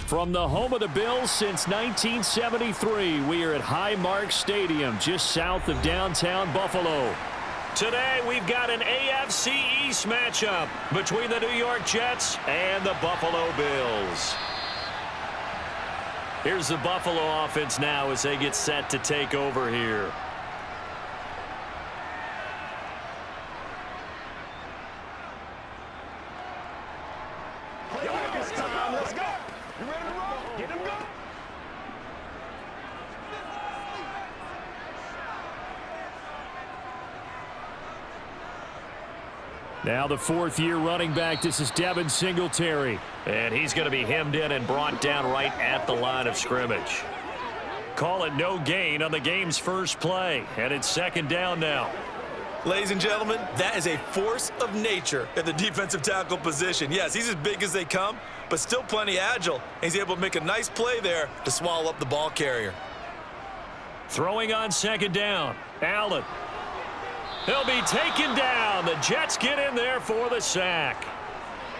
From the home of the Bills since 1973, we are at Highmark Stadium, just south of downtown Buffalo. Today, we've got an AFC East matchup between the New York Jets and the Buffalo Bills. Here's the Buffalo offense now as they get set to take over here. Now the fourth-year running back, this is Devin Singletary. And he's going to be hemmed in and brought down right at the line of scrimmage. Call it no gain on the game's first play. And it's second down now. Ladies and gentlemen, that is a force of nature at the defensive tackle position. Yes, he's as big as they come, but still plenty agile. And he's able to make a nice play there to swallow up the ball carrier. Throwing on second down, Allen. He'll be taken down. The Jets get in there for the sack.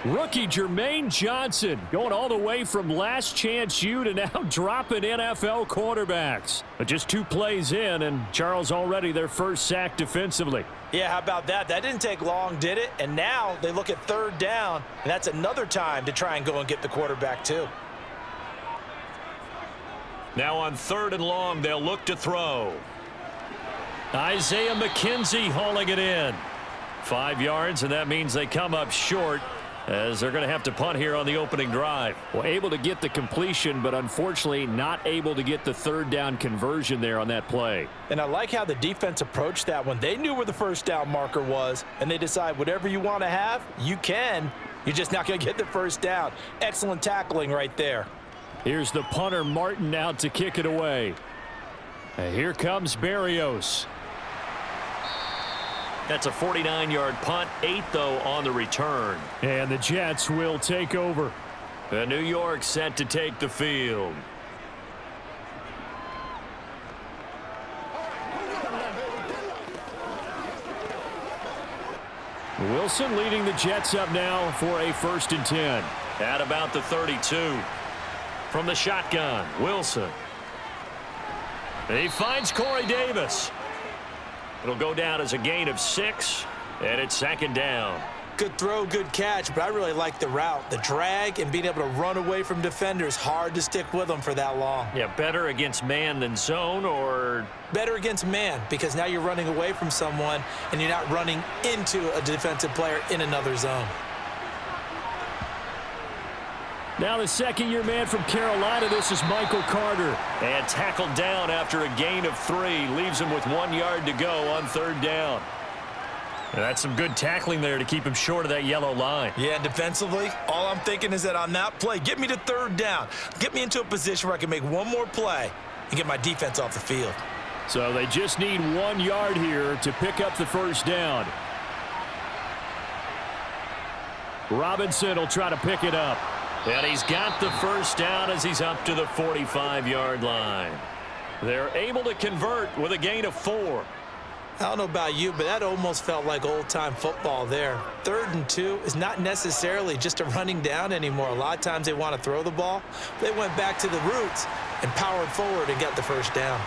Rookie Jermaine Johnson going all the way from last chance U to now dropping NFL quarterbacks. But just 2 plays in, and Charles already their first sack defensively. Yeah, how about that? That didn't take long, did it? And now they look at third down, and that's another time to try and go and get the quarterback too. Now on third and long, they'll look to throw. Isaiah McKenzie hauling it in. 5 yards, and that means they come up short as they're going to have to punt here on the opening drive. Well, able to get the completion, but unfortunately not able to get the third down conversion there on that play. And I like how the defense approached that one. They knew where the first down marker was, and they decide whatever you want to have, you can. You're just not going to get the first down. Excellent tackling right there. Here's the punter, Martin, out to kick it away. And here comes Berrios. That's a 49-yard punt, 8 though on the return. And the Jets will take over. The New York set to take the field. Wilson leading the Jets up now for a 1st and 10. At about the 32. From the shotgun, Wilson. He finds Corey Davis. It'll go down as a gain of 6, and it's second down. Good throw, good catch, but I really like the route. The drag and being able to run away from defenders, hard to stick with them for that long. Yeah, better against man than zone, or? Better against man, because now you're running away from someone, and you're not running into a defensive player in another zone. Now the second-year man from Carolina, this is Michael Carter. And tackled down after a gain of 3. Leaves him with 1 yard to go on third down. And that's some good tackling there to keep him short of that yellow line. Yeah, and defensively, all I'm thinking is that on that play, get me to third down. Get me into a position where I can make one more play and get my defense off the field. So they just need 1 yard here to pick up the first down. Robinson will try to pick it up. And he's got the first down as he's up to the 45-yard line. They're able to convert with a gain of 4. I don't know about you, but that almost felt like old-time football there. 3rd and 2 is not necessarily just a running down anymore. A lot of times they want to throw the ball. They went back to the roots and powered forward and got the first down.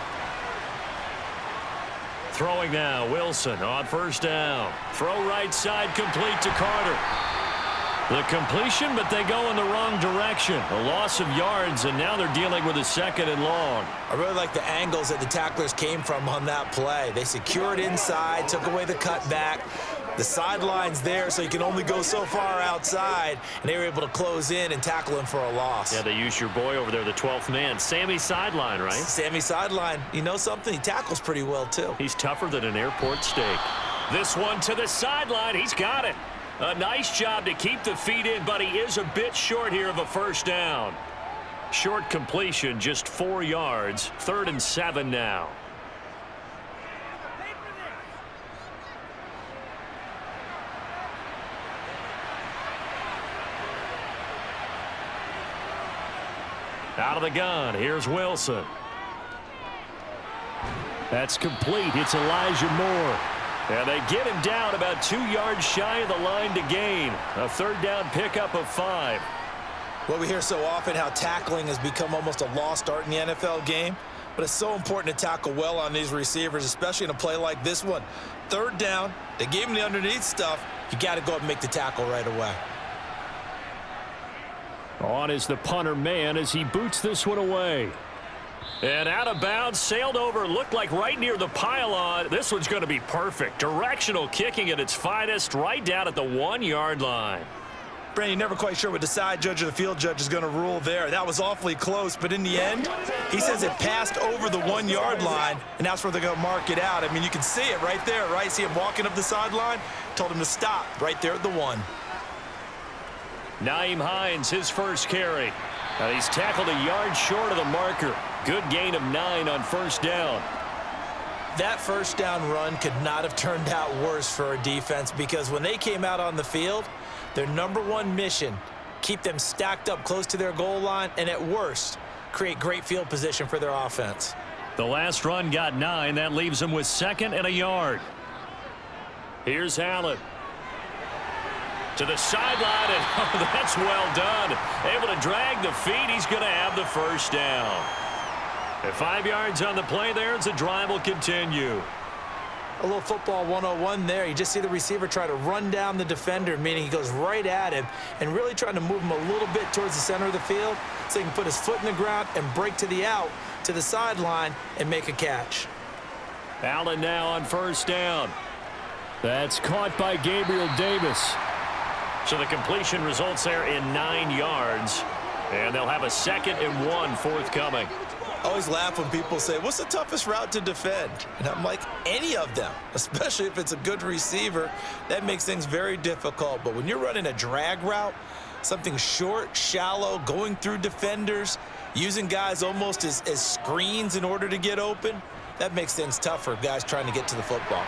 Throwing now, Wilson on first down. Throw right side, complete to Carter. The completion, but they go in the wrong direction. A loss of yards, and now they're dealing with a 2nd and long. I really like the angles that the tacklers came from on that play. They secured inside, took away the cutback. The sideline's there, so you can only go so far outside, and they were able to close in and tackle him for a loss. Yeah, they used your boy over there, the 12th man. Sammy Sideline, right? Sammy Sideline. You know something? He tackles pretty well, too. He's tougher than an airport steak. This one to the sideline. He's got it. A nice job to keep the feet in, but he is a bit short here of a first down. Short completion, just 4 yards. 3rd and 7 now. Out of the gun, here's Wilson. That's complete. It's Elijah Moore. And they get him down about 2 yards shy of the line to gain. A third down pickup of 5. Well, we hear so often how tackling has become almost a lost art in the NFL game, but it's so important to tackle well on these receivers, especially in a play like this one. Third down, they gave him the underneath stuff. You got to go up and make the tackle right away. On is the punter man as he boots this one away. And out of bounds, sailed over, looked like right near the pylon. This one's going to be perfect. Directional kicking at its finest, right down at the 1-yard line. Brandon, you're never quite sure what the side judge or the field judge is going to rule there. That was awfully close, but in the end, he says it passed over the 1-yard line, and that's where they're going to mark it out. I mean, you can see it right there, right? See him walking up the sideline? Told him to stop right there at the 1. Nyheim Hines, his first carry. And he's tackled a yard short of the marker. Good gain of 9 on first down. That first down run could not have turned out worse for a defense because when they came out on the field, their number one mission, keep them stacked up close to their goal line, and at worst, create great field position for their offense. The last run got 9. That leaves them with 2nd and a yard. Here's Allen. To the sideline, and oh, that's well done. Able to drag the feet. He's going to have the first down. And 5 yards on the play there as the drive will continue. A little football 101 there. You just see the receiver try to run down the defender, meaning he goes right at him and really trying to move him a little bit towards the center of the field so he can put his foot in the ground and break to the out, to the sideline, and make a catch. Allen now on first down. That's caught by Gabriel Davis. So the completion results there in 9 yards. And they'll have a 2nd and 1 forthcoming. I always laugh when people say, what's the toughest route to defend? And I'm like, any of them, especially if it's a good receiver. That makes things very difficult. But when you're running a drag route, something short, shallow, going through defenders, using guys almost as screens in order to get open, that makes things tough for guys trying to get to the football.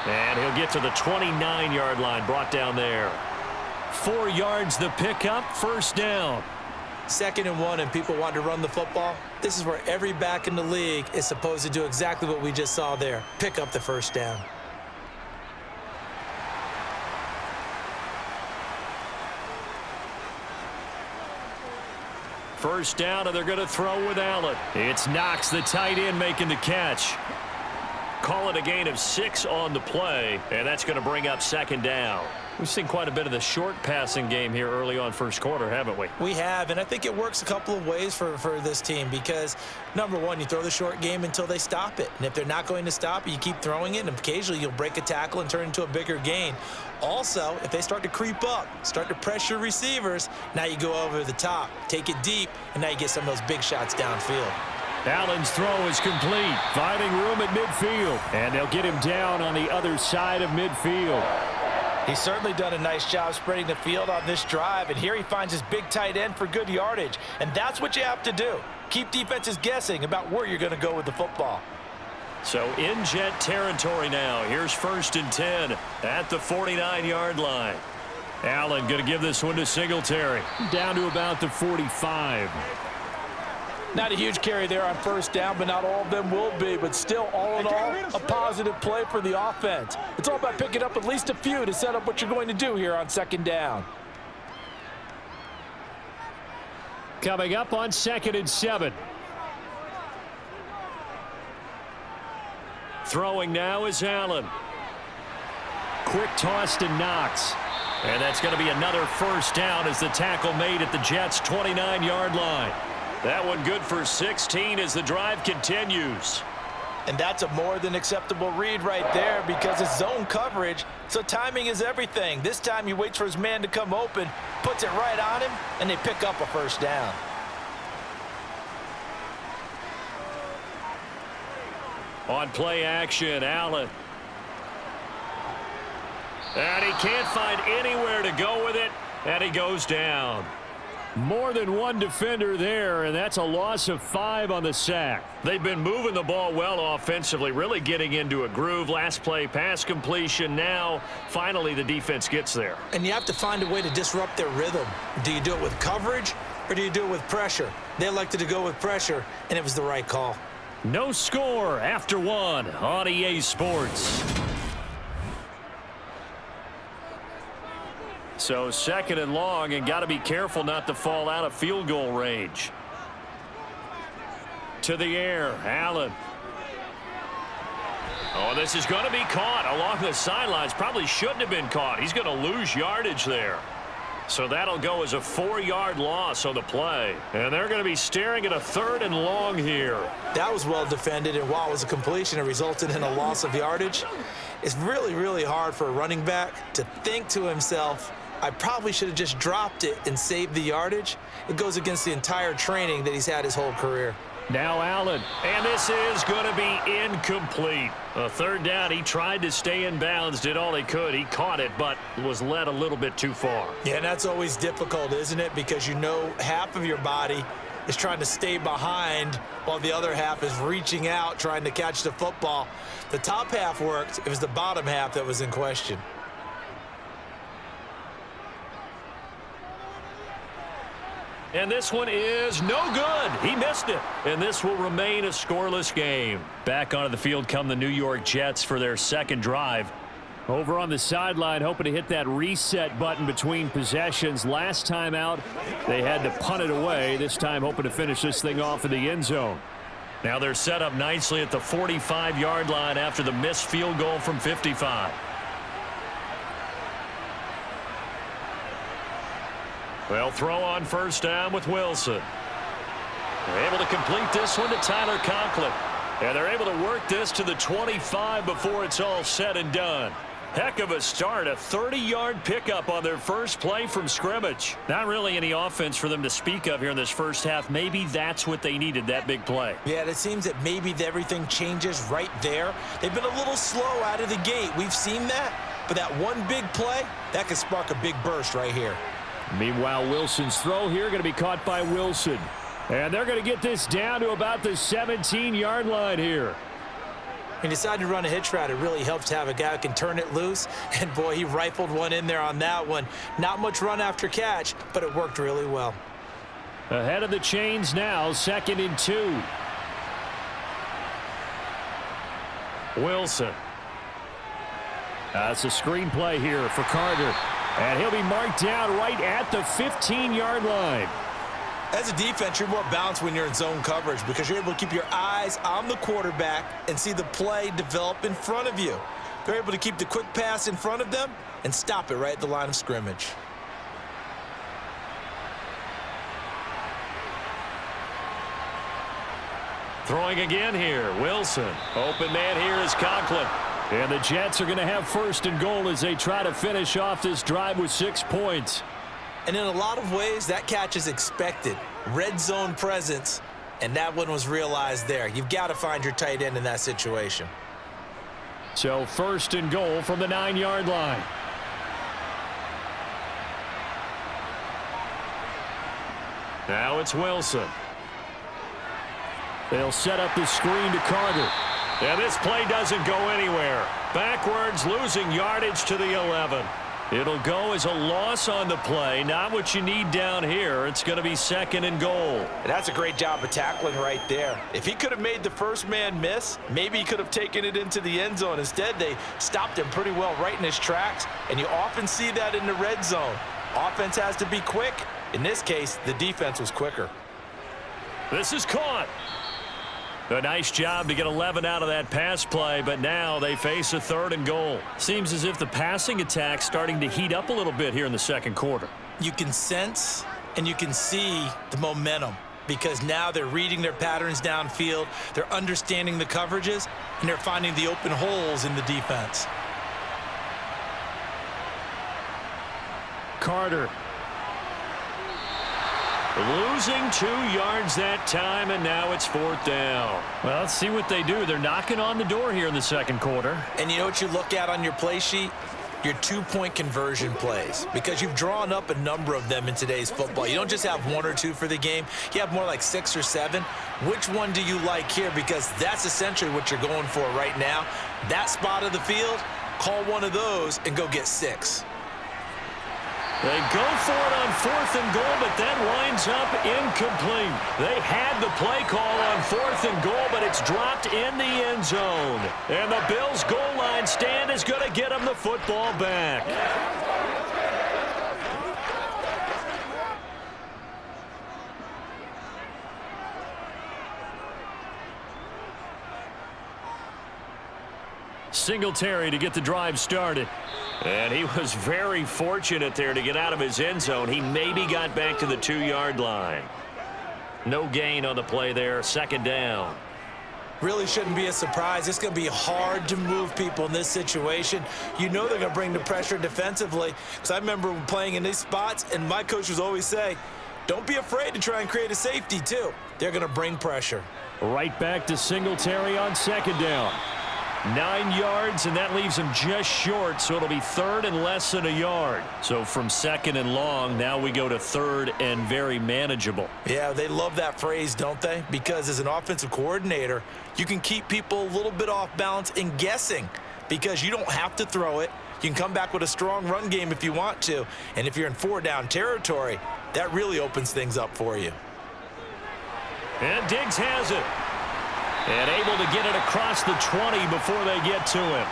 And he'll get to the 29-yard line, brought down there. 4 yards the pickup, first down. 2nd and 1 and people want to run the football. This is where every back in the league is supposed to do exactly what we just saw there. Pick up the first down. First down, and they're going to throw with Allen. It's Knox, the tight end, making the catch. Call it a gain of 6 on the play, and that's going to bring up 2nd down. We've seen quite a bit of the short passing game here early on first quarter, haven't we? We have, and I think it works a couple of ways for this team because, number one, you throw the short game until they stop it. And if they're not going to stop it, you keep throwing it, and occasionally you'll break a tackle and turn it into a bigger gain. Also, if they start to creep up, start to pressure receivers, now you go over the top, take it deep, and now you get some of those big shots downfield. Allen's throw is complete, finding room at midfield, and they'll get him down on the other side of midfield. He's certainly done a nice job spreading the field on this drive, and here he finds his big tight end for good yardage, and that's what you have to do. Keep defenses guessing about where you're going to go with the football. So in Jet territory now. Here's 1st and 10 at the 49-yard line. Allen going to give this one to Singletary, down to about the 45. Not a huge carry there on first down, but not all of them will be. But still, all in all, a positive play for the offense. It's all about picking up at least a few to set up what you're going to do here on 2nd down. Coming up on 2nd and 7. Throwing now is Allen. Quick toss to Knox. And that's going to be another first down as the tackle made at the Jets' 29-yard line. That one good for 16 as the drive continues. And that's a more than acceptable read right there because it's zone coverage, so timing is everything. This time he waits for his man to come open, puts it right on him, and they pick up a first down. On play action, Allen. And he can't find anywhere to go with it, and he goes down. More than one defender there, and that's a loss of 5 on the sack. They've been moving the ball well offensively, really getting into a groove. Last play, pass completion. Now, finally, the defense gets there. And you have to find a way to disrupt their rhythm. Do you do it with coverage, or do you do it with pressure? They elected to go with pressure, and it was the right call. No score after 1 on EA Sports. So second and long, and got to be careful not to fall out of field goal range. To the air, Allen. Oh, this is going to be caught along the sidelines. Probably shouldn't have been caught. He's going to lose yardage there. So that'll go as a 4-yard loss on the play. And they're going to be staring at a 3rd and long here. That was well defended, and while it was a completion, it resulted in a loss of yardage. It's really, really hard for a running back to think to himself, I probably should have just dropped it and saved the yardage. It goes against the entire training that he's had his whole career. Now Allen, and this is going to be incomplete. A 3rd down, he tried to stay in bounds, did all he could. He caught it, but was led a little bit too far. Yeah, and that's always difficult, isn't it? Because you know half of your body is trying to stay behind while the other half is reaching out, trying to catch the football. The top half worked. It was the bottom half that was in question. And this one is no good. He missed it. And this will remain a scoreless game. Back onto the field come the New York Jets for their second drive. Over on the sideline, hoping to hit that reset button between possessions. Last time out, they had to punt it away. This time, hoping to finish this thing off in the end zone. Now they're set up nicely at the 45-yard line after the missed field goal from 55. They'll throw on first down with Wilson. They're able to complete this one to Tyler Conklin. And they're able to work this to the 25 before it's all said and done. Heck of a start, a 30-yard pickup on their first play from scrimmage. Not really any offense for them to speak of here in this first half. Maybe that's what they needed, that big play. Yeah, it seems that maybe everything changes right there. They've been a little slow out of the gate. We've seen that. But that one big play, that could spark a big burst right here. Meanwhile, Wilson's throw here going to be caught by Wilson. And they're going to get this down to about the 17-yard line here. He decided to run a hitch route. It really helps to have a guy who can turn it loose. And, boy, he rifled one in there on that one. Not much run after catch, but it worked really well. Ahead of the chains now, 2nd and 2. Wilson. That's a screen play here for Carter. And he'll be marked down right at the 15-yard line. As a defense, you're more balanced when you're in zone coverage because you're able to keep your eyes on the quarterback and see the play develop in front of you. They're able to keep the quick pass in front of them and stop it right at the line of scrimmage. Throwing again here, Wilson. Open man here is Conklin. And the Jets are going to have 1st and goal as they try to finish off this drive with 6 points. And in a lot of ways, that catch is expected. Red zone presence, and that one was realized there. You've got to find your tight end in that situation. So 1st and goal from the 9-yard line. Now it's Wilson. They'll set up the screen to Carter. And this play doesn't go anywhere. Backwards, losing yardage to the 11. It'll go as a loss on the play. Not what you need down here. It's going to be 2nd and goal. And that's a great job of tackling right there. If he could have made the first man miss, maybe he could have taken it into the end zone. Instead, they stopped him pretty well right in his tracks. And you often see that in the red zone. Offense has to be quick. In this case, the defense was quicker. This is caught. A nice job to get 11 out of that pass play, but now they face a 3rd and goal. Seems as if the passing attack's starting to heat up a little bit here in the second quarter. You can sense and you can see the momentum because now they're reading their patterns downfield, they're understanding the coverages, and they're finding the open holes in the defense. Carter. Losing 2 yards that time, and now it's 4th down. Well, let's see what they do. They're knocking on the door here in the second quarter. And you know what you look at on your play sheet? Your 2-point conversion plays, because you've drawn up a number of them in today's football. You don't just have 1 or 2 for the game. You have more like 6 or 7. Which one do you like here? Because that's essentially what you're going for right now. That spot of the field, call one of those and go get 6. They go for it on 4th and goal, but that winds up incomplete. They had the play call on 4th and goal, but it's dropped in the end zone. And the Bills' goal line stand is going to get them the football back. Singletary to get the drive started. And he was very fortunate there to get out of his end zone. He maybe got back to the 2-yard line. No gain on the play there. Second down. Really shouldn't be a surprise. It's going to be hard to move people in this situation. You know they're going to bring the pressure defensively. Because I remember playing in these spots, and my coaches always say, don't be afraid to try and create a safety, too. They're going to bring pressure. Right back to Singletary on second down. 9 yards, and that leaves him just short, so it'll be third and less than a yard. So from second and long, now we go to third and very manageable. Yeah, they love that phrase, don't they? Because as an offensive coordinator, you can keep people a little bit off balance and guessing because you don't have to throw it. You can come back with a strong run game if you want to. And if you're in 4-down territory, that really opens things up for you. And Diggs has it. And able to get it across the 20 before they get to him.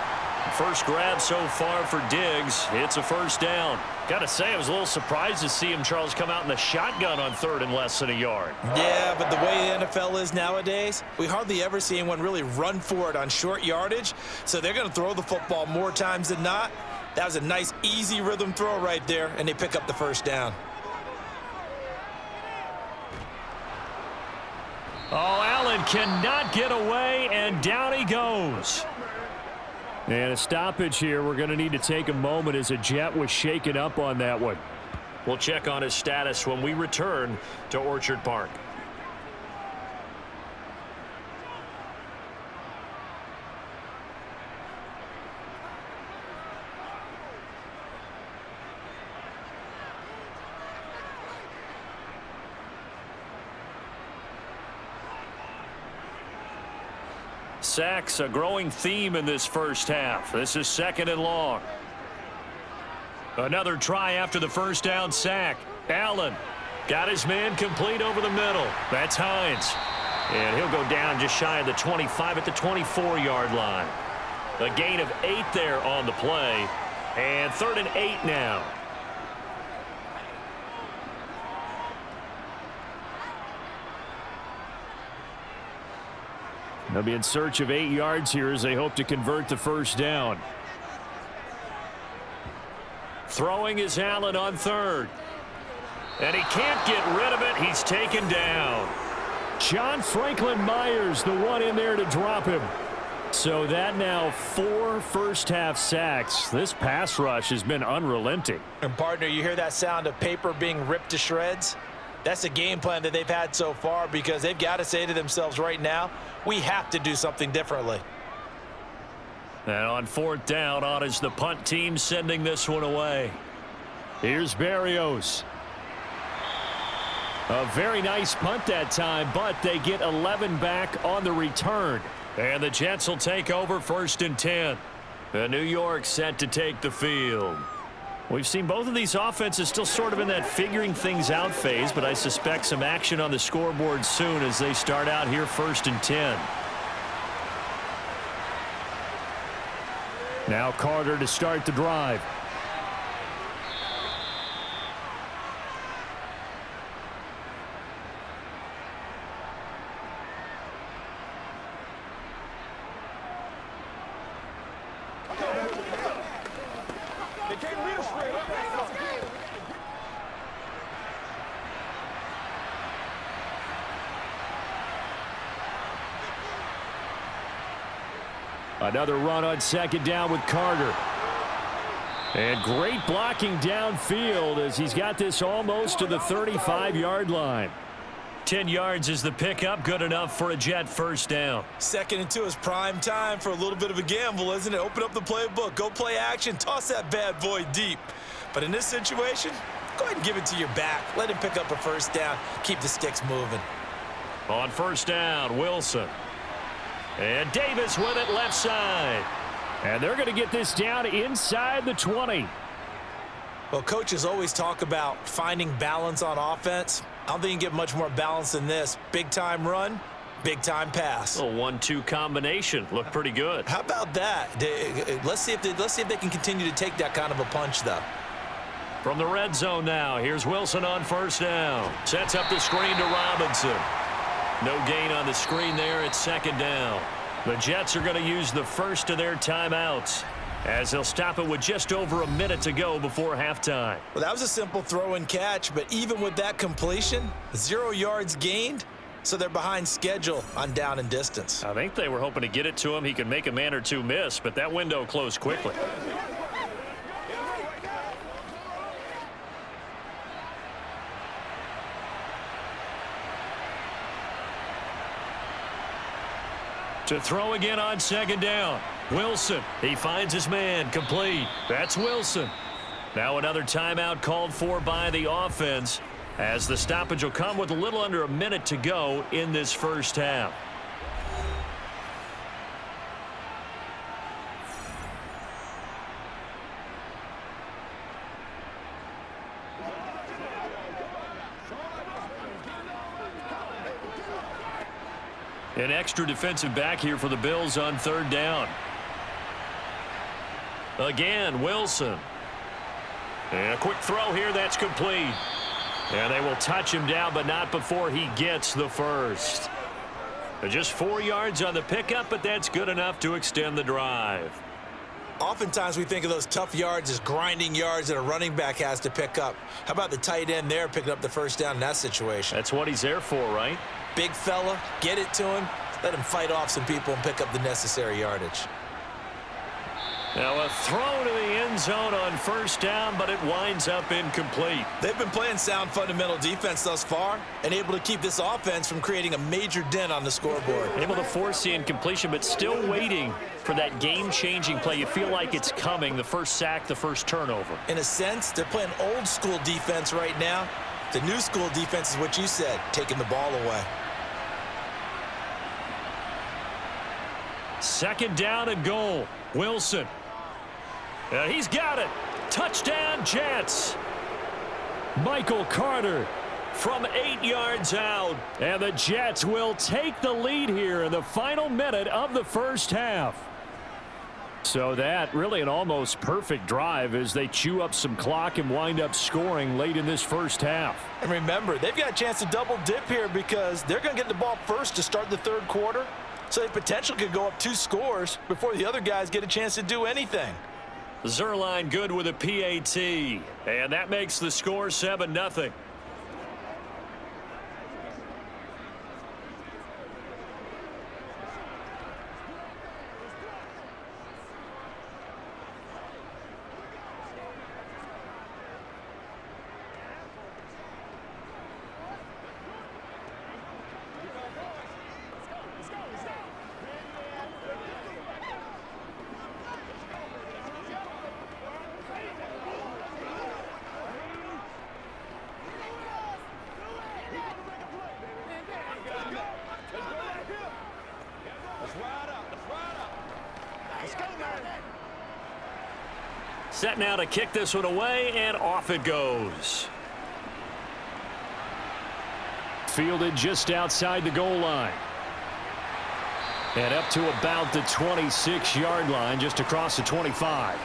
First grab so far for Diggs. It's a first down. Got to say, I was a little surprised to see him, Charles, come out in the shotgun on third and less than a yard. Yeah, but the way the NFL is nowadays, we hardly ever see anyone really run for it on short yardage. So they're going to throw the football more times than not. That was a nice, easy rhythm throw right there, and they pick up the first down. Oh, Allen cannot get away, and down he goes. And a stoppage here. We're going to need to take a moment as a Jet was shaken up on that one. We'll check on his status when we return to Orchard Park. Sacks, a growing theme in this first half. This is second and long. Another try after the first down sack. Allen got his man complete over the middle. That's Hines. And he'll go down just shy of the 25 at the 24-yard line. A gain of 8 there on the play. And 3rd and 8 now. They'll be in search of 8 yards here as they hope to convert the first down. Throwing is Allen on third. And he can't get rid of it. He's taken down. John Franklin Myers, the one in there to drop him. So that now 4 first-half sacks. This pass rush has been unrelenting. And, partner, you hear that sound of paper being ripped to shreds? That's a game plan that they've had so far because they've got to say to themselves right now, we have to do something differently. And on 4th down, on is the punt team sending this one away. Here's Berrios. A very nice punt that time, but they get 11 back on the return. And the Jets will take over 1st and 10. And New York set to take the field. We've seen both of these offenses still sort of in that figuring things out phase, but I suspect some action on the scoreboard soon as they start out here 1st and 10. Now Carter to start the drive. Another run on 2nd down with Carter. And great blocking downfield as he's got this almost to the 35-yard line. 10 yards is the pickup, good enough for a Jet first down. 2nd and 2 is prime time for a little bit of a gamble, isn't it? Open up the playbook, go play action, toss that bad boy deep. But in this situation, go ahead and give it to your back. Let him pick up a first down, keep the sticks moving. On 1st down, Wilson. And Davis with it left side. And they're going to get this down inside the 20. Well, coaches always talk about finding balance on offense. I don't think you can get much more balance than this. Big-time run, big-time pass. A 1-2 combination. Looked pretty good. How about that? Let's see if they can continue to take that kind of a punch, though. From the red zone now, here's Wilson on 1st down. Sets up the screen to Robinson. No gain on the screen there at 2nd down. The Jets are going to use the first of their timeouts as they'll stop it with just over a minute to go before halftime. Well, that was a simple throw and catch, but even with that completion, 0 yards gained, so they're behind schedule on down and distance. I think they were hoping to get it to him. He could make a man or two miss, but that window closed quickly. To throw again on second down. Wilson, he finds his man, complete. That's Wilson. Now another timeout called for by the offense as the stoppage will come with a little under a minute to go in this first half. An extra defensive back here for the Bills on third down. Again, Wilson. And a quick throw here, that's complete. And they will touch him down, but not before he gets the first. Just 4 yards on the pickup, but that's good enough to extend the drive. Oftentimes we think of those tough yards as grinding yards that a running back has to pick up. How about the tight end there picking up the first down in that situation? That's what he's there for, right? Big fella, get it to him, let him fight off some people and pick up the necessary yardage. Now a throw to the end zone on first down, but it winds up incomplete. They've been playing sound fundamental defense thus far and able to keep this offense from creating a major dent on the scoreboard. Able to force the incompletion, but still waiting for that game-changing play. You feel like it's coming, the first sack, the first turnover. In a sense, they're playing old school defense right now. The new school defense is what you said, taking the ball away. Second down and goal. Wilson. He's got it. Touchdown, Jets. Michael Carter from 8 yards out. And the Jets will take the lead here in the final minute of the first half. So that really an almost perfect drive as they chew up some clock and wind up scoring late in this first half. And remember, they've got a chance to double dip here because they're going to get the ball first to start the third quarter. So they potentially could go up 2 scores before the other guys get a chance to do anything. Zerline good with a PAT. And that makes the score 7-0. Set now to kick this one away, and off it goes. Fielded just outside the goal line. And up to about the 26-yard line, just across the 25.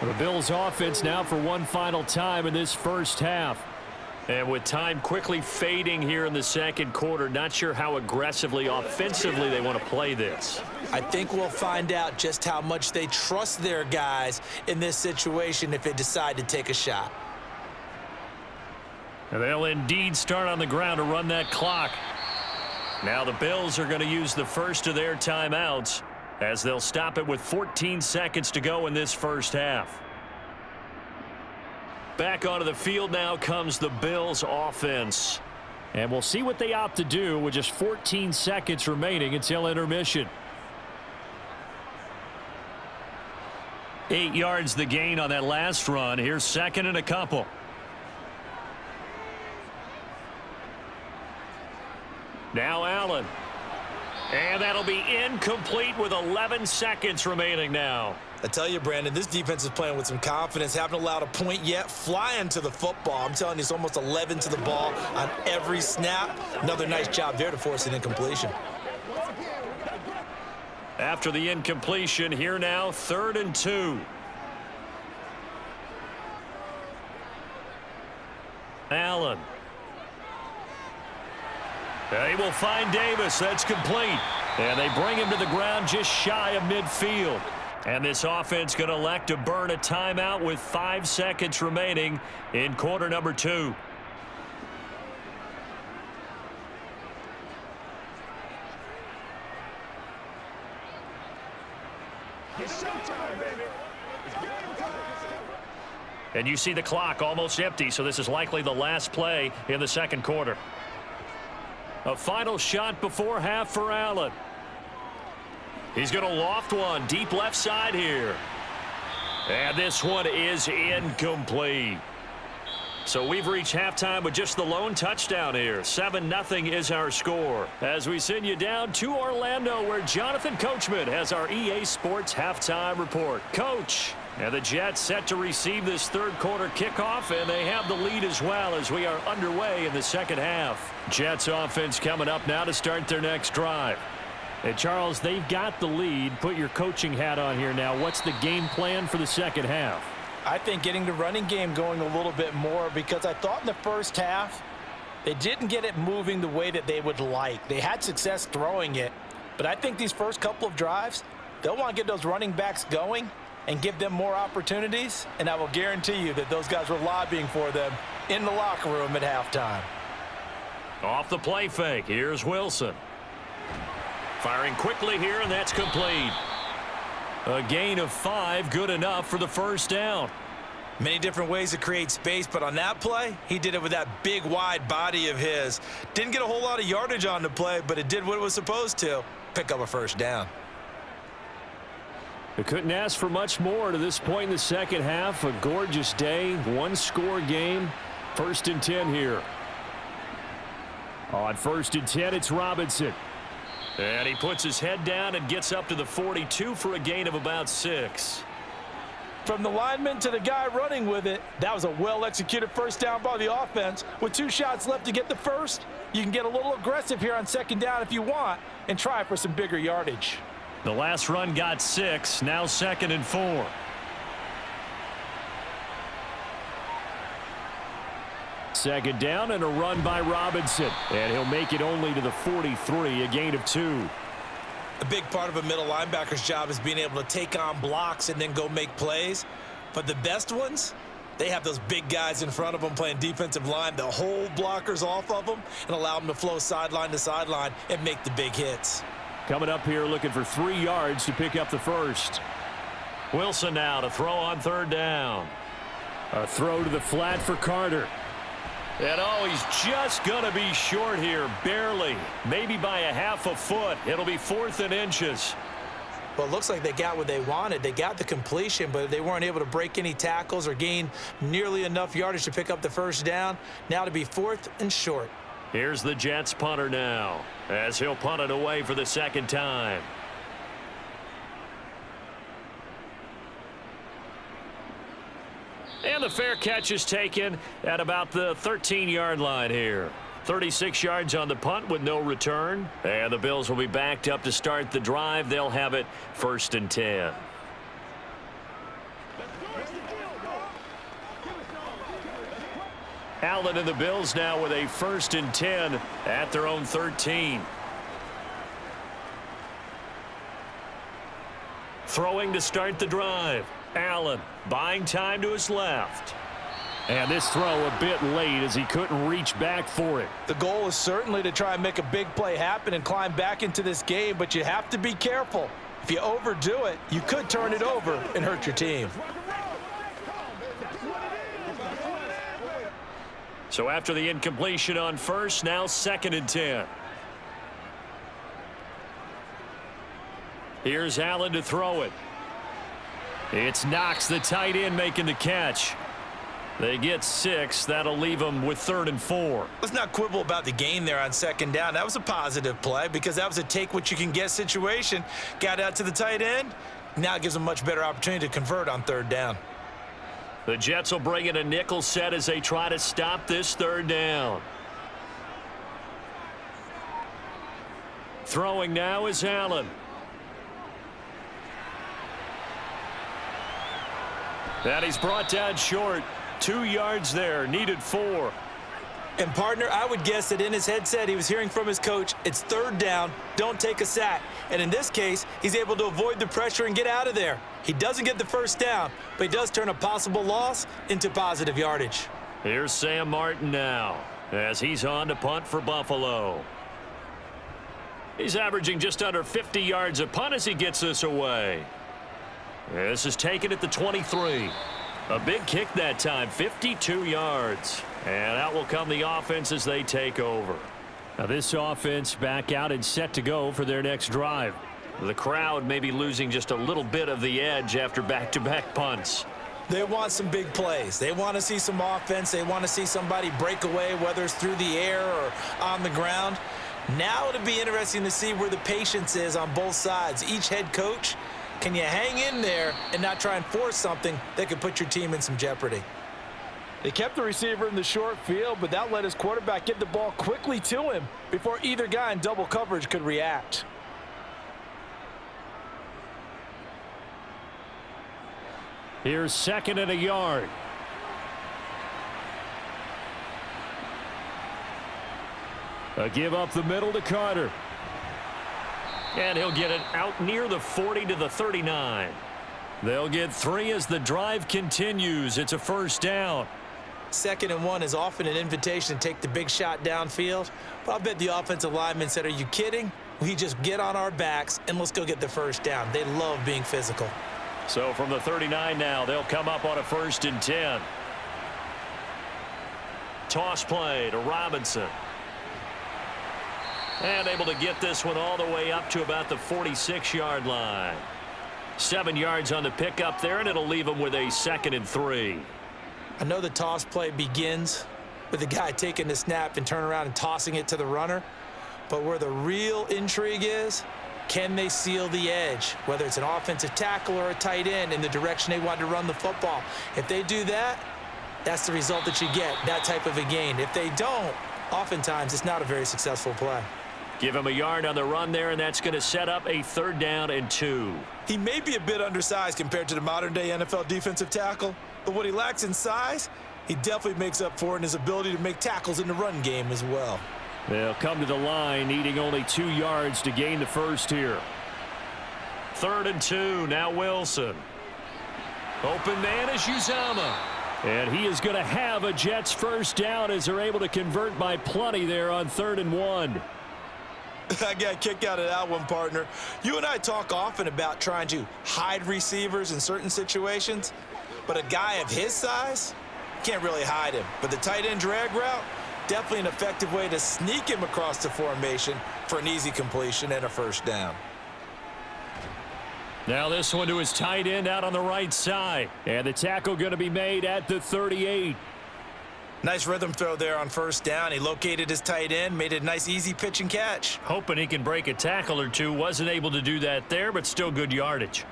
The Bills offense now for one final time in this first half. And with time quickly fading here in the second quarter, not sure how aggressively, offensively they want to play this. I think we'll find out just how much they trust their guys in this situation if they decide to take a shot. And they'll indeed start on the ground to run that clock. Now the Bills are going to use the first of their timeouts as they'll stop it with 14 seconds to go in this first half. Back onto the field now comes the Bills offense. And we'll see what they opt to do with just 14 seconds remaining until intermission. 8 yards the gain on that last run. Here's second and a couple. Now Allen. And that'll be incomplete with 11 seconds remaining now. I tell you, Brandon, this defense is playing with some confidence. Haven't allowed a point yet. Flying to the football. I'm telling you, it's almost 11 to the ball on every snap. Another nice job there to force an incompletion. After the incompletion, here now, 3rd and 2. Allen. He will find Davis. That's complete. And they bring him to the ground just shy of midfield. And this offense going to elect to burn a timeout with 5 seconds remaining in quarter number 2. It's showtime, baby. It's game time. And you see the clock almost empty, so this is likely the last play in the second quarter. A final shot before half for Allen. He's going to loft one deep left side here. And this one is incomplete. So we've reached halftime with just the lone touchdown here. 7-0 is our score. As we send you down to Orlando, where Jonathan Coachman has our EA Sports halftime report. Coach, and the Jets set to receive this third quarter kickoff, and they have the lead as well as we are underway in the second half. Jets offense coming up now to start their next drive. Hey, Charles, they've got the lead. Put your coaching hat on here now. What's the game plan for the second half? I think getting the running game going a little bit more, because I thought in the first half they didn't get it moving the way that they would like. They had success throwing it, but I think these first couple of drives, they'll want to get those running backs going and give them more opportunities, and I will guarantee you that those guys were lobbying for them in the locker room at halftime. Off the play fake, here's Wilson. Firing quickly here, and that's complete. A gain of 5, good enough for the first down. Many different ways to create space, but on that play, he did it with that big, wide body of his. Didn't get a whole lot of yardage on the play, but it did what it was supposed to. Pick up a first down. They couldn't ask for much more to this point in the second half. A gorgeous day, one-score game. 1st and 10 here. On 1st and 10, it's Robinson. And he puts his head down and gets up to the 42 for a gain of about 6. From the lineman to the guy running with it, that was a well-executed first down by the offense. With 2 shots left to get the first, you can get a little aggressive here on second down if you want and try for some bigger yardage. The last run got 6, now 2nd and 4. Second down and a run by Robinson. And he'll make it only to the 43, a gain of 2. A big part of a middle linebacker's job is being able to take on blocks and then go make plays. But the best ones, they have those big guys in front of them playing defensive line. They'll hold blockers off of them and allow them to flow sideline to sideline and make the big hits. Coming up here looking for 3 yards to pick up the first. Wilson now to throw on 3rd down. A throw to the flat for Carter. And oh, he's just going to be short here, barely. Maybe by a half a foot. It'll be 4th and inches. Well, it looks like they got what they wanted. They got the completion, but they weren't able to break any tackles or gain nearly enough yardage to pick up the first down. Now to be 4th and short. Here's the Jets punter now, as he'll punt it away for the second time. And the fair catch is taken at about the 13-yard line here. 36 yards on the punt with no return. And the Bills will be backed up to start the drive. They'll have it 1st and 10. Allen and the Bills now with a 1st and 10 at their own 13. Throwing to start the drive. Allen buying time to his left. And this throw a bit late as he couldn't reach back for it. The goal is certainly to try and make a big play happen and climb back into this game, but you have to be careful. If you overdo it, you could turn it over and hurt your team. So after the incompletion on 1st, now 2nd and 10. Here's Allen to throw it. It's Knox, the tight end, making the catch. They get 6. That'll leave them with 3rd and 4. Let's not quibble about the gain there on 2nd down. That was a positive play because that was a take-what-you-can-get situation. Got out to the tight end. Now it gives them a much better opportunity to convert on 3rd down. The Jets will bring in a nickel set as they try to stop this 3rd down. Throwing now is Allen. And he's brought down short. 2 yards there, needed 4. And, partner, I would guess that in his headset he was hearing from his coach, it's third down, don't take a sack. And in this case, he's able to avoid the pressure and get out of there. He doesn't get the first down, but he does turn a possible loss into positive yardage. Here's Sam Martin now as he's on to punt for Buffalo. He's averaging just under 50 yards a punt as he gets this away. This is taken at the 23. A big kick that time, 52 yards. And out will come the offense as they take over. Now this offense back out and set to go for their next drive. The crowd may be losing just a little bit of the edge after back-to-back punts. They want some big plays. They want to see some offense. They want to see somebody break away, whether it's through the air or on the ground. Now it'll be interesting to see where the patience is on both sides. Each head coach, can you hang in there and not try and force something that could put your team in some jeopardy? They kept the receiver in the short field, but that let his quarterback get the ball quickly to him before either guy in double coverage could react. Here's 2nd and a yard. A give up the middle to Carter. And he'll get it out near the 40 to the 39. They'll get 3 as the drive continues. It's a first down. 2nd and 1 is often an invitation to take the big shot downfield. But I bet the offensive lineman said, are you kidding? We just get on our backs and let's go get the first down. They love being physical. So from the 39 now, they'll come up on a 1st and 10. Toss play to Robinson. And able to get this one all the way up to about the 46-yard line. 7 yards on the pickup there, and it'll leave them with a 2nd and 3. I know the toss play begins with the guy taking the snap and turning around and tossing it to the runner. But where the real intrigue is, can they seal the edge? Whether it's an offensive tackle or a tight end in the direction they want to run the football. If they do that, that's the result that you get, that type of a gain. If they don't, oftentimes it's not a very successful play. Give him a yard on the run there, and that's going to set up a 3rd down and 2. He may be a bit undersized compared to the modern-day NFL defensive tackle, but what he lacks in size, he definitely makes up for in his ability to make tackles in the run game as well. They'll come to the line, needing only 2 yards to gain the first here. 3rd and 2, now Wilson. Open man is Uzama. And he is going to have a Jets first down as they're able to convert by plenty there on 3rd and 1. I got a kick out of that one, partner. You and I talk often about trying to hide receivers in certain situations, but a guy of his size can't really hide him. But the tight end drag route, definitely an effective way to sneak him across the formation for an easy completion and a first down. Now this one to his tight end out on the right side. And the tackle going to be made at the 38. Nice rhythm throw there on first down. He located his tight end, made it a nice easy pitch and catch. Hoping he can break a tackle or two. Wasn't able to do that there, but still good yardage.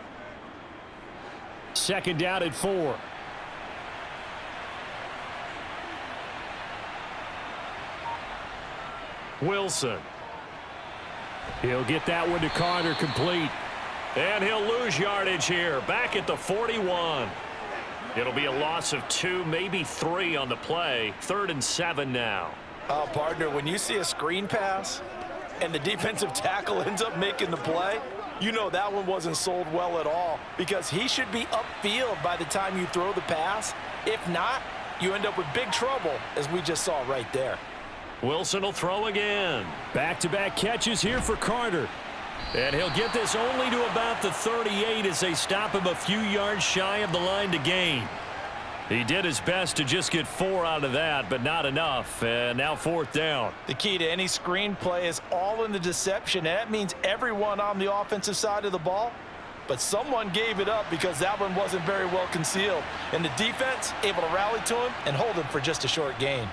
2nd down and 4. Wilson. He'll get that one to Carter, complete. And he'll lose yardage here. Back at the 41. It'll be a loss of 2, maybe 3 on the play. 3rd and 7 now. Oh, partner, when you see a screen pass and the defensive tackle ends up making the play, you know that one wasn't sold well at all because he should be upfield by the time you throw the pass. If not, you end up with big trouble, as we just saw right there. Wilson will throw again. Back-to-back catches here for Carter. And he'll get this only to about the 38 as they stop him a few yards shy of the line to gain. He did his best to just get 4 out of that, but not enough. And now 4th down. The key to any screen play is all in the deception. And that means everyone on the offensive side of the ball. But someone gave it up because that one wasn't very well concealed. And the defense able to rally to him and hold him for just a short gain.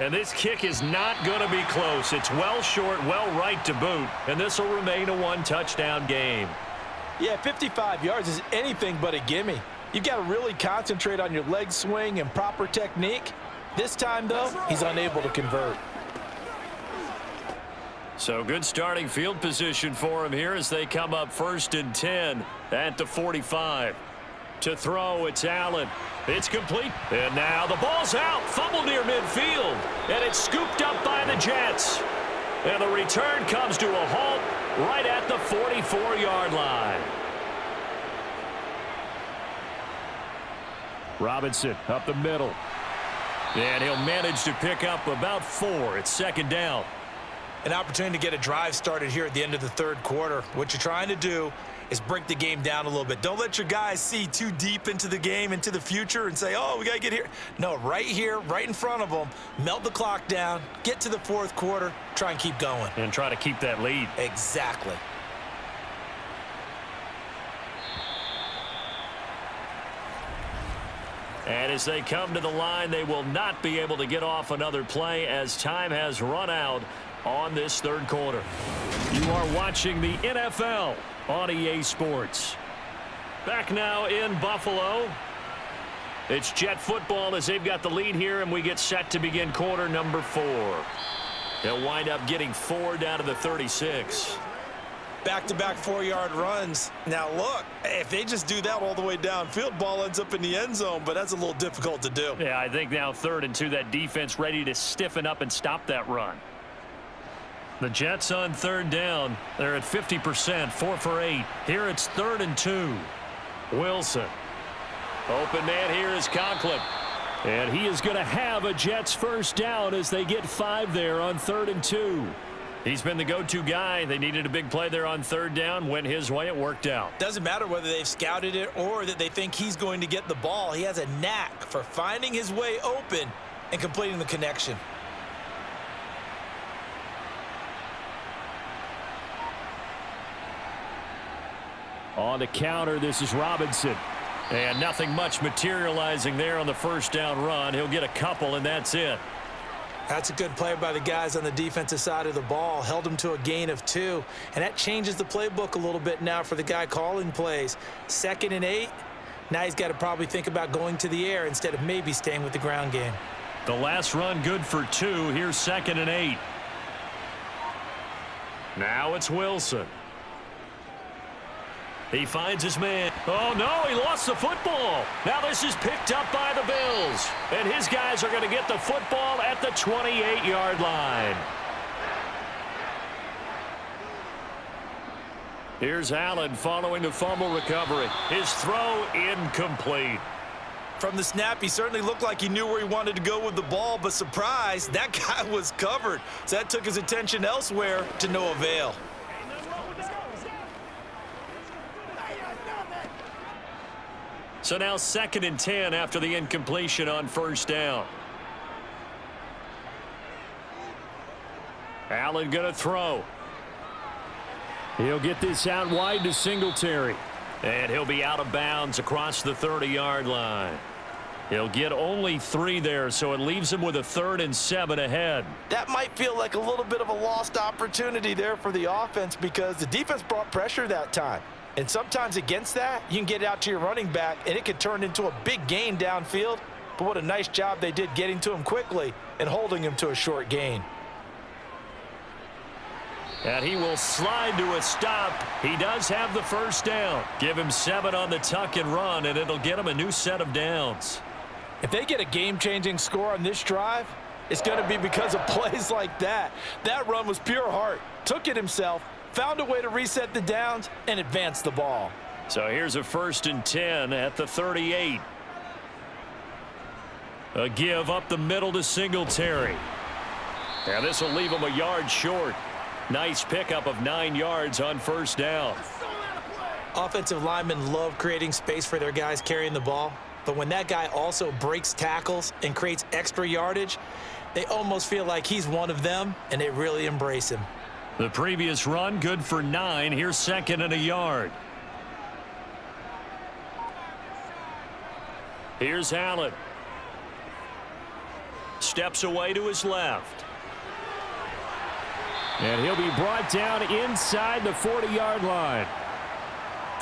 And this kick is not going to be close. It's well short, well right to boot. And this will remain a 1-touchdown game. Yeah, 55 yards is anything but a gimme. You've got to really concentrate on your leg swing and proper technique. This time, though, he's unable to convert. So good starting field position for him here as they come up 1st and 10 at the 45. To throw, it's Allen. It's complete. And now the ball's out. Fumble near midfield. And it's scooped up by the Jets. And the return comes to a halt right at the 44-yard line. Robinson up the middle. And he'll manage to pick up about 4. It's second down. An opportunity to get a drive started here at the end of the third quarter. What you're trying to do is break the game down a little bit. Don't let your guys see too deep into the game, into the future, and say, oh, we got to get here. No, right here, right in front of them, melt the clock down, get to the fourth quarter, try and keep going. And try to keep that lead. Exactly. And as they come to the line, they will not be able to get off another play as time has run out on this third quarter. You are watching the NFL on EA Sports. Back now in Buffalo. It's Jet football as they've got the lead here, and we get set to begin quarter number 4. They'll wind up getting 4 down to the 36. Back-to-back 4-yard runs. Now, look, if they just do that all the way downfield, ball ends up in the end zone, but that's a little difficult to do. Yeah, I think now 3rd and 2, that defense ready to stiffen up and stop that run. The Jets on 3rd down. They're at 50%, 4 for 8. Here it's 3rd and 2. Wilson. Open man here is Conklin. And he is going to have a Jets first down as they get 5 there on 3rd and 2. He's been the go-to guy. They needed a big play there on 3rd down. Went his way. It worked out. Doesn't matter whether they've scouted it or that they think he's going to get the ball. He has a knack for finding his way open and completing the connection. On the counter, this is Robinson. And nothing much materializing there on the first down run. He'll get a couple, and that's it. That's a good play by the guys on the defensive side of the ball. Held him to a gain of 2. And that changes the playbook a little bit now for the guy calling plays. 2nd and 8. Now he's got to probably think about going to the air instead of maybe staying with the ground game. The last run good for 2. Here's 2nd and 8. Now it's Wilson. He finds his man. Oh, no, he lost the football. Now this is picked up by the Bills. And his guys are going to get the football at the 28-yard line. Here's Allen following the fumble recovery. His throw incomplete. From the snap, he certainly looked like he knew where he wanted to go with the ball, but surprise, that guy was covered. So that took his attention elsewhere to no avail. So now 2nd and 10 after the incompletion on first down. Allen going to throw. He'll get this out wide to Singletary. And he'll be out of bounds across the 30-yard line. He'll get only 3 there, so it leaves him with a 3rd and 7 ahead. That might feel like a little bit of a lost opportunity there for the offense because the defense brought pressure that time. And sometimes against that, you can get out to your running back, and it could turn into a big gain downfield. But what a nice job they did getting to him quickly and holding him to a short gain. And he will slide to a stop. He does have the first down. Give him 7 on the tuck and run, and it'll get him a new set of downs. If they get a game-changing score on this drive, it's going to be because of plays like that. That run was pure heart. Took it himself, found a way to reset the downs, and advance the ball. So here's a 1st and 10 at the 38. A give up the middle to Singletary. And this will leave him a yard short. Nice pickup of 9 yards on first down. Offensive linemen love creating space for their guys carrying the ball. But when that guy also breaks tackles and creates extra yardage, they almost feel like he's one of them, and they really embrace him. The previous run good for 9. Here's 2nd and a yard. Here's Allen. Steps away to his left. And he'll be brought down inside the 40-yard line.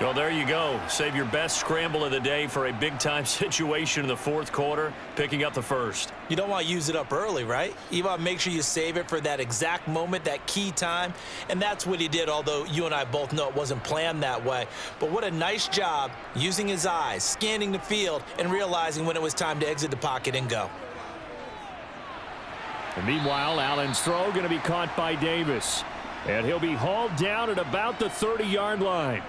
Well, there you go. Save your best scramble of the day for a big-time situation in the fourth quarter, picking up the first. You don't want to use it up early, right? You want to make sure you save it for that exact moment, that key time, and that's what he did, although you and I both know it wasn't planned that way. But what a nice job using his eyes, scanning the field, and realizing when it was time to exit the pocket and go. And meanwhile, Allen's throw going to be caught by Davis. And he'll be hauled down at about the 30-yard line.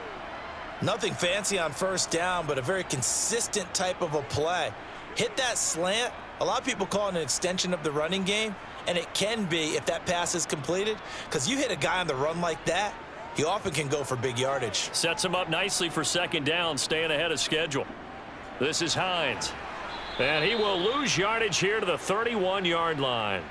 Nothing fancy on first down, but a very consistent type of a play. Hit that slant. A lot of people call it an extension of the running game, and it can be if that pass is completed, because you hit a guy on the run like that, he often can go for big yardage. Sets him up nicely for second down, staying ahead of schedule. This is Hines. And he will lose yardage here to the 31-yard line.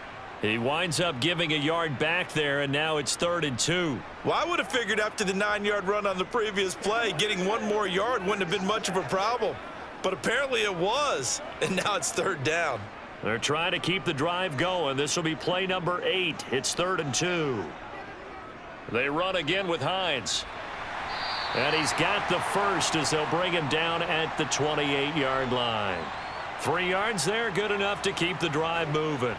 He winds up giving a yard back there, and now it's 3rd and 2. Well, I would have figured after the 9-yard run on the previous play, getting one more yard wouldn't have been much of a problem. But apparently it was, and now it's 3rd down. They're trying to keep the drive going. This will be play number 8. It's 3rd and 2. They run again with Hines. And he's got the first as they'll bring him down at the 28-yard line. 3 yards there, good enough to keep the drive moving.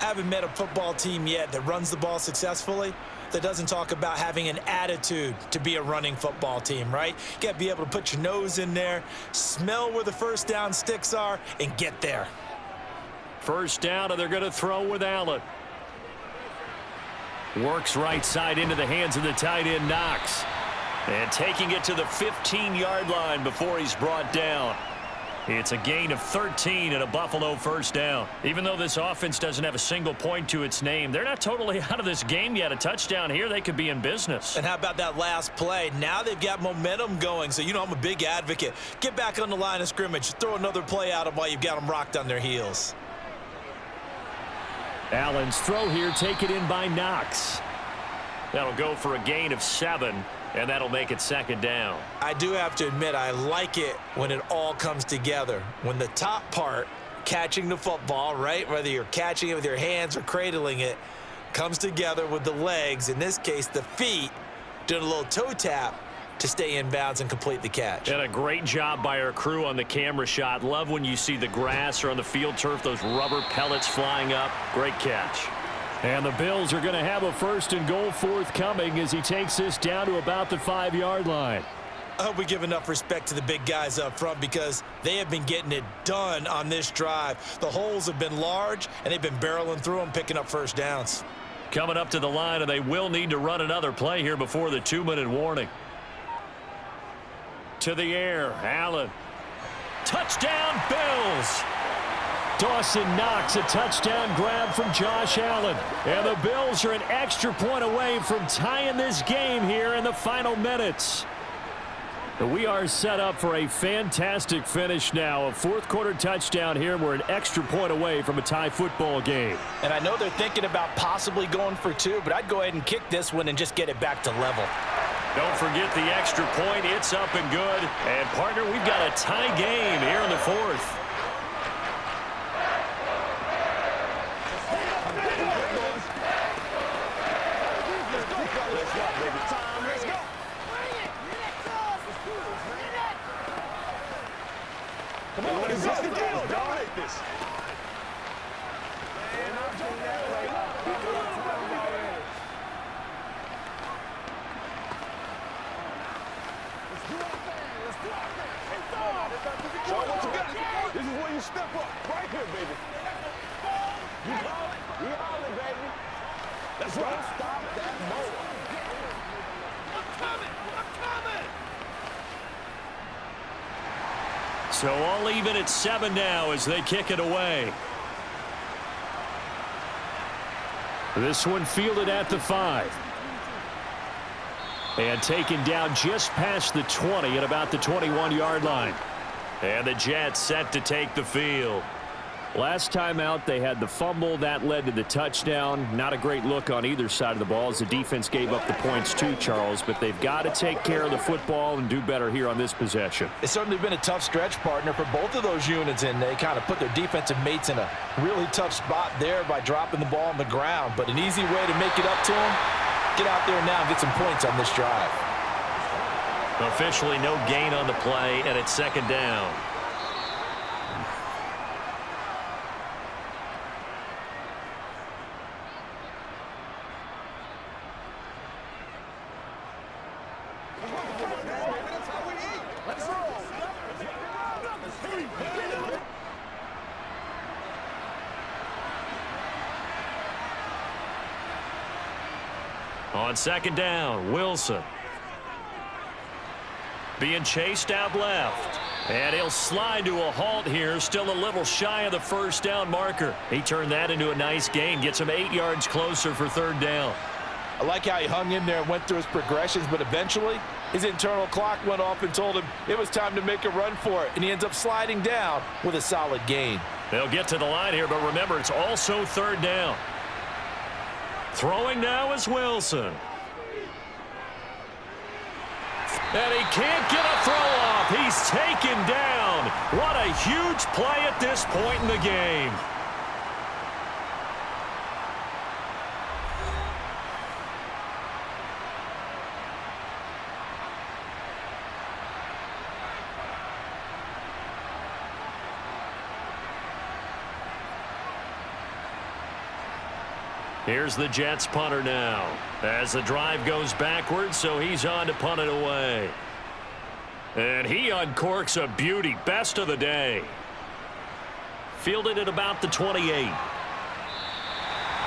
I haven't met a football team yet that runs the ball successfully that doesn't talk about having an attitude to be a running football team, right? You got to be able to put your nose in there, smell where the first down sticks are, and get there. First down, and they're going to throw with Allen. Works right side into the hands of the tight end, Knox. And taking it to the 15-yard line before he's brought down. It's a gain of 13 and a Buffalo first down. Even though this offense doesn't have a single point to its name, they're not totally out of this game yet. A touchdown here, they could be in business. And how about that last play? Now they've got momentum going, so you know I'm a big advocate. Get back on the line of scrimmage. Throw another play at them while you've got them rocked on their heels. Allen's throw here taken in by Knox. That'll go for a gain of 7. And that'll make it second down. I do have to admit, I like it when it all comes together. When the top part, catching the football, right, whether you're catching it with your hands or cradling it, comes together with the legs, in this case the feet, doing a little toe tap to stay in bounds and complete the catch. And a great job by our crew on the camera shot. Love when you see the grass or on the field turf, those rubber pellets flying up. Great catch. And the Bills are going to have a 1st and goal forthcoming as he takes this down to about the 5-yard line. I hope we give enough respect to the big guys up front because they have been getting it done on this drive. The holes have been large, and they've been barreling through them, picking up first downs. Coming up to the line, and they will need to run another play here before the 2-minute warning. To the air, Allen. Touchdown, Bills! Dawson Knox, a touchdown grab from Josh Allen. And the Bills are an extra point away from tying this game here in the final minutes. We are set up for a fantastic finish now. A fourth-quarter touchdown here. We're an extra point away from a tie football game. And I know they're thinking about possibly going for 2, but I'd go ahead and kick this one and just get it back to level. Don't forget the extra point. It's up and good. And, partner, we've got a tie game here in the 4th. This is where you step up, right here, baby. You holler, baby. That's right. Stop that mower. I'm coming. So all even at 7 now as they kick it away. This one fielded at the 5. And taken down just past the 20 at about the 21-yard line. And the Jets set to take the field. Last time out, they had the fumble. That led to the touchdown. Not a great look on either side of the ball as the defense gave up the points too, Charles. But they've got to take care of the football and do better here on this possession. It's certainly been a tough stretch, partner, for both of those units, and they kind of put their defensive mates in a really tough spot there by dropping the ball on the ground. But an easy way to make it up to them, get out there now and get some points on this drive. Officially no gain on the play, and it's second down. On second down, Wilson. Being chased out left. And he'll slide to a halt here, still a little shy of the first down marker. He turned that into a nice gain, gets him 8 yards closer for third down. I like how he hung in there and went through his progressions, but eventually his internal clock went off and told him it was time to make a run for it, and he ends up sliding down with a solid gain. They'll get to the line here, but remember, it's also third down. Throwing now is Wilson. And he can't get a throw off. He's taken down. What a huge play at this point in the game. Here's the Jets punter now as the drive goes backwards, so he's on to punt it away. And he uncorks a beauty. Best of the day. Fielded at about the 28.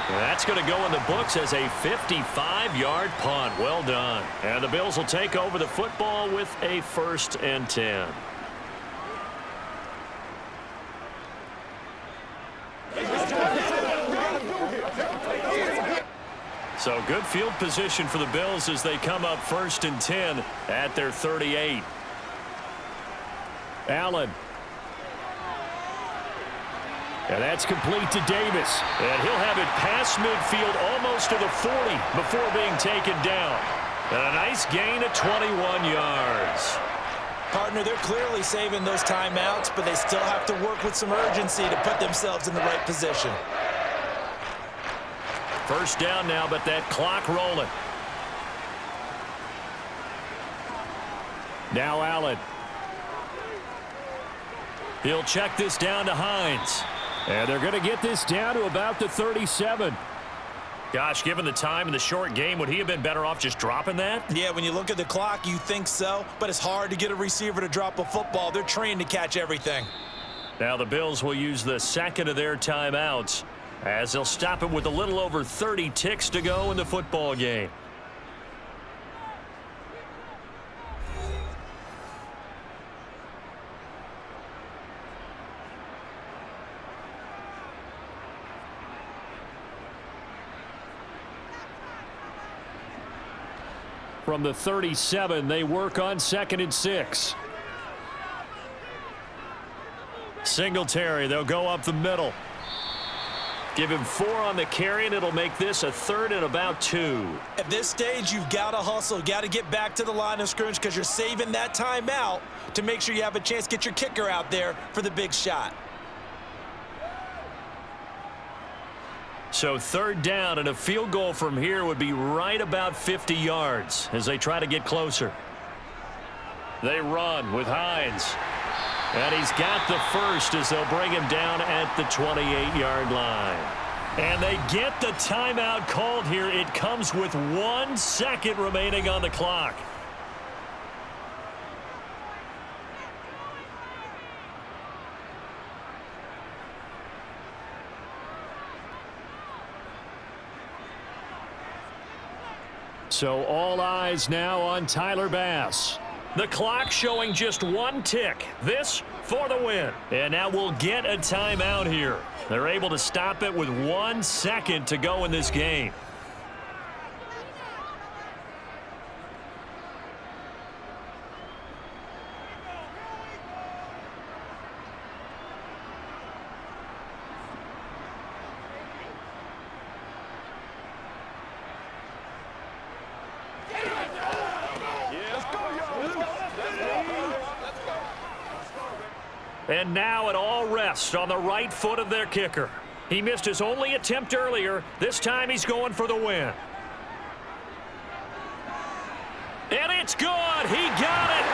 That's going to go in the books as a 55-yard punt. Well done. And the Bills will take over the football with a 1st and 10. So good field position for the Bills as they come up 1st and 10 at their 38. Allen. And that's complete to Davis. And he'll have it past midfield almost to the 40 before being taken down. And a nice gain of 21 yards. Partner, they're clearly saving those timeouts, but they still have to work with some urgency to put themselves in the right position. First down now, but that clock rolling. Now Allen. He'll check this down to Hines. And they're going to get this down to about the 37. Gosh, given the time in the short game, would he have been better off just dropping that? Yeah, when you look at the clock, you think so, but it's hard to get a receiver to drop a football. They're trained to catch everything. Now the Bills will use the second of their timeouts as they'll stop it with a little over 30 ticks to go in the football game. From the 37, they work on 2nd and 6. Singletary, they'll go up the middle. Give him 4 on the carry, and it'll make this a 3rd and about 2. At this stage, you've got to hustle. Got to get back to the line of scrimmage because you're saving that timeout to make sure you have a chance to get your kicker out there for the big shot. So 3rd down, and a field goal from here would be right about 50 yards as they try to get closer. They run with Hines. And he's got the first as they'll bring him down at the 28-yard line. And they get the timeout called here. It comes with 1 second remaining on the clock. So all eyes now on Tyler Bass. The clock showing just 1 tick. This for the win. And now we'll get a timeout here. They're able to stop it with 1 second to go in this game. And now it all rests on the right foot of their kicker. He missed his only attempt earlier. This time he's going for the win. And it's good. He got it.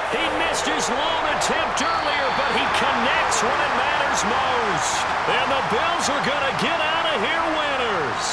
He missed his lone attempt earlier, but he connects when it matters most. And the Bills are going to get out of here winners.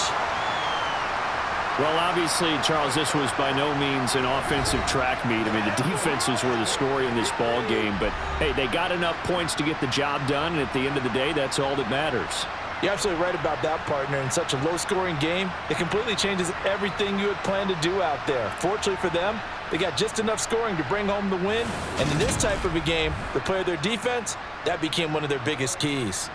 Well, obviously, Charles, this was by no means an offensive track meet. I mean, the defenses were the story in this ball game, but, hey, they got enough points to get the job done, and at the end of the day, that's all that matters. You're absolutely right about that, partner. In such a low-scoring game, it completely changes everything you had planned to do out there. Fortunately for them, they got just enough scoring to bring home the win, and in this type of a game, the play of their defense, that became one of their biggest keys.